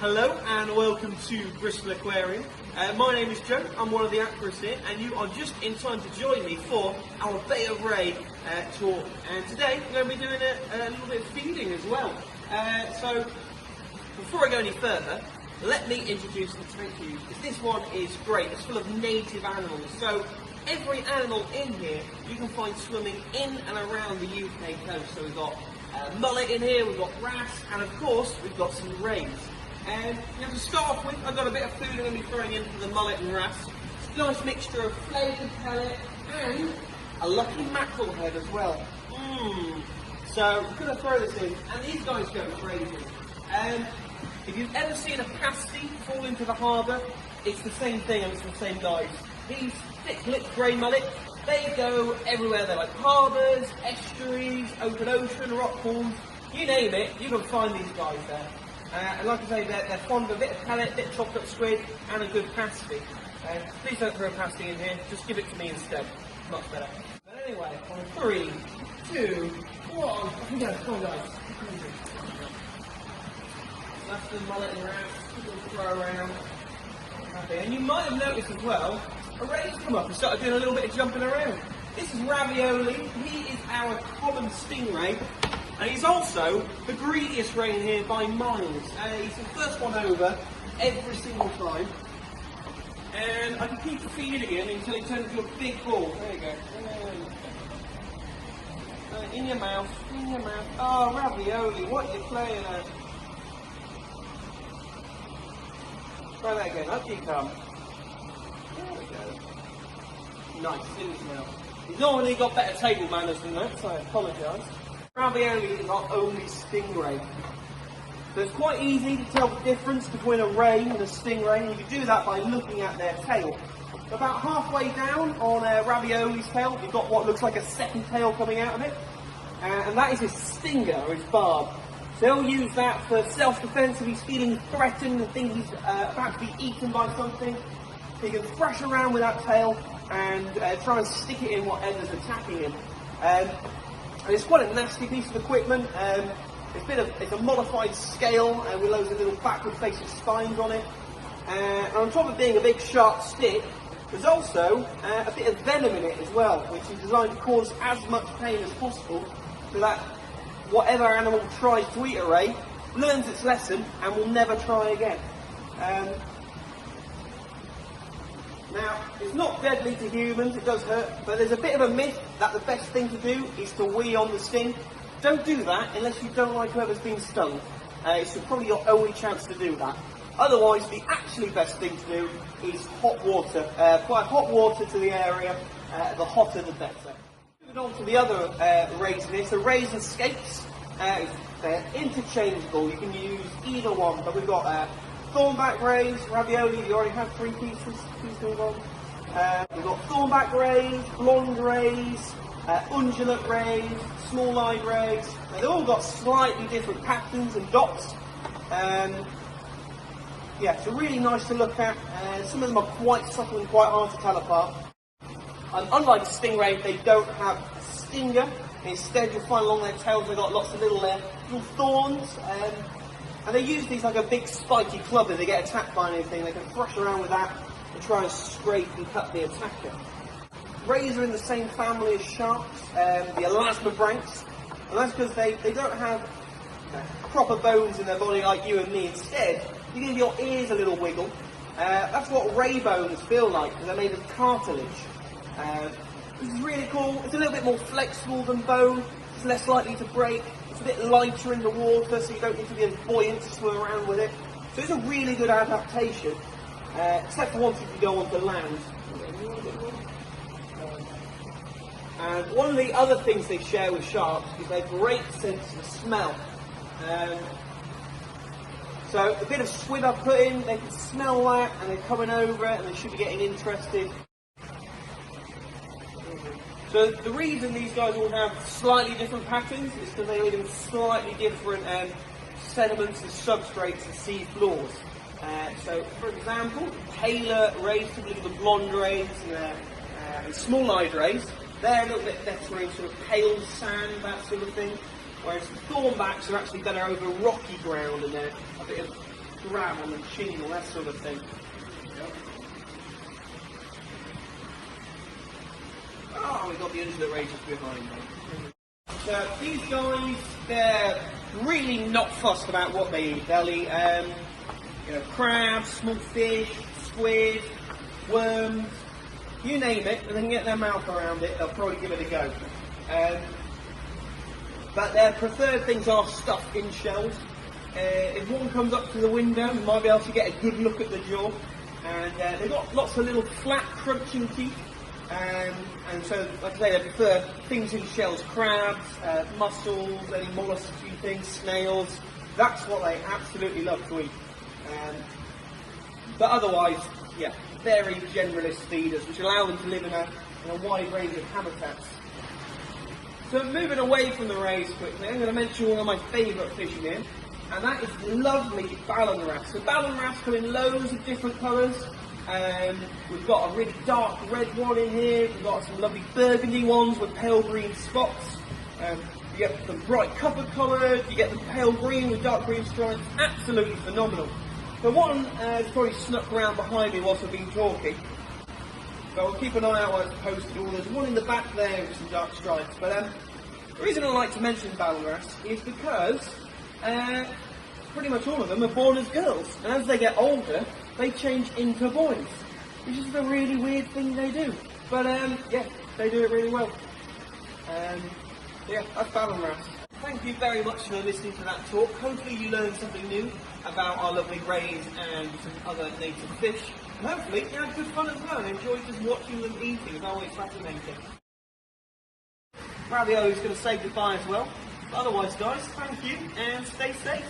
Hello and welcome to Bristol Aquarium. My name is Joe, I'm one of the aquarists here, and you are just in time to join me for our Bay of Ray tour. And today we're going to be doing a little bit of feeding as well. So before I go any further, let me introduce the tank to you, because this one is great. It's full of native animals. So every animal in here you can find swimming in and around the UK coast. So we've got mullet in here, we've got wrasse, and of course we've got some rays. And to start off with, I've got a bit of food I'm going to be throwing in for the mullet and wrasse. It's a nice mixture of flavoured pellet and a lucky mackerel head as well. So I'm going to throw this in, and these guys go crazy. If you've ever seen a pasty fall into the harbour, it's the same thing, and it's the same guys. These thick-lipped grey mullet, they go everywhere. They're like harbours, estuaries, open ocean, rock pools, you name it, you can find these guys there. And like I say, they're fond of a bit of pellet, a bit of chocolate squid, and a good pasty. Please don't throw a pasty in here, just give it to me instead. Much better. But anyway, on 3, 2, 1, off we go. Come on guys. That's the mullet and wrasse, we'll throw around. Happy. And you might have noticed as well, a ray's come up and started doing a little bit of jumping around. This is Ravioli, he is our common stingray. And he's also the greediest ray in here by miles. He's the first one over every single time. And I can keep feeding him until he turns into a big ball. There you go. In your mouth, in your mouth. Oh, Ravioli, what are you playing at? Try that again, up you come. There we go. Nice, in his mouth. He's normally got better table manners than that, so I apologise. Ravioli is our only stingray. So it's quite easy to tell the difference between a ray and a stingray, and you can do that by looking at their tail. About halfway down on Ravioli's tail, you've got what looks like a second tail coming out of it, and that is his stinger, or his barb. So he'll use that for self-defense if he's feeling threatened and thinks he's about to be eaten by something. He can thrash around with that tail and try and stick it in whatever's attacking him. And it's quite a nasty piece of equipment. It's a modified scale with loads of little backward-facing spines on it. And on top of being a big sharp stick, there's also a bit of venom in it as well, which is designed to cause as much pain as possible, so that whatever animal tries to eat a ray learns its lesson and will never try again. Now, it's not deadly to humans, it does hurt, but there's a bit of a myth that the best thing to do is to wee on the sting. Don't do that unless you don't like whoever's been stung. It's probably your only chance to do that. Otherwise, the actually best thing to do is hot water. Apply hot water to the area, the hotter the better. Moving on to the other rays in here, so rays and scapes. They're interchangeable, you can use either one, but we've got thornback rays, Ravioli, you already have 3 pieces. Please move on. We've got thornback rays, blonde rays, undulate rays, small-eyed rays. Now, they've all got slightly different patterns and dots. Yeah, so really nice to look at. Some of them are quite subtle and quite hard to tell apart. Unlike a stingray, they don't have a stinger. Instead, you'll find along their tails they've got lots of little thorns. And they use these like a big spiky club if they get attacked by anything. They can thrash around with that and try and scrape and cut the attacker. Rays are in the same family as sharks, the elasmobranchs, and that's because they don't have proper bones in their body like you and me. Instead, you give your ears a little wiggle. That's what ray bones feel like, because they're made of cartilage. This is really cool. It's a little bit more flexible than bone. It's less likely to break. It's a bit lighter in the water, so you don't need to be as buoyant to swim around with it. So it's a really good adaptation, except for once if you go onto land. And one of the other things they share with sharks is their great sense of smell. So a bit of squid I put in, they can smell that, and they're coming over it, and they should be getting interested. So the reason these guys all have slightly different patterns is because they live in slightly different sediments and substrates and sea floors. So, for example, paler rays, typically the blonde rays and small-eyed rays, they're a little bit better in sort of pale sand, that sort of thing. Whereas the thornbacks are actually better over rocky ground, and they're a bit of grab on the chin or that sort of thing. Oh, we've got the ends of the rays just behind me. So these guys, they're really not fussed about what they eat. They'll eat crabs, small fish, squid, worms, you name it, and they can get their mouth around it, they'll probably give it a go. But their preferred things are stuffed in shells. If one comes up to the window, you might be able to get a good look at the jaw. And they've got lots of little flat, crunching teeth. And so, like I say, they prefer things in shells, crabs, mussels, any mollusky things, snails. That's what they absolutely love to eat. But otherwise, yeah, very generalist feeders, which allow them to live in a wide range of habitats. So moving away from the rays quickly, I'm going to mention one of my favourite fish in here, and that is the lovely ballan wrasse. So ballan wrasse come in loads of different colours. We've got a really dark red one in here, we've got some lovely burgundy ones with pale green spots. You get the bright copper coloured, you get the pale green with dark green stripes, absolutely phenomenal. The one has probably snuck around behind me whilst I've been talking, but we'll keep an eye out while it's posted. There's one in the back there with some dark stripes. But the reason I like to mention ballan wrasse is because pretty much all of them are born as girls, and as they get older, they change into boys, which is a really weird thing they do. But yeah, they do it really well. Yeah, that's ballan wrasse. Thank you very much for listening to that talk. Hopefully you learned something new about our lovely rays and some other native fish. And hopefully you had good fun as well and enjoyed just watching them eating. It's always fascinating. Rabio is going to say goodbye as well. But otherwise guys, thank you and stay safe.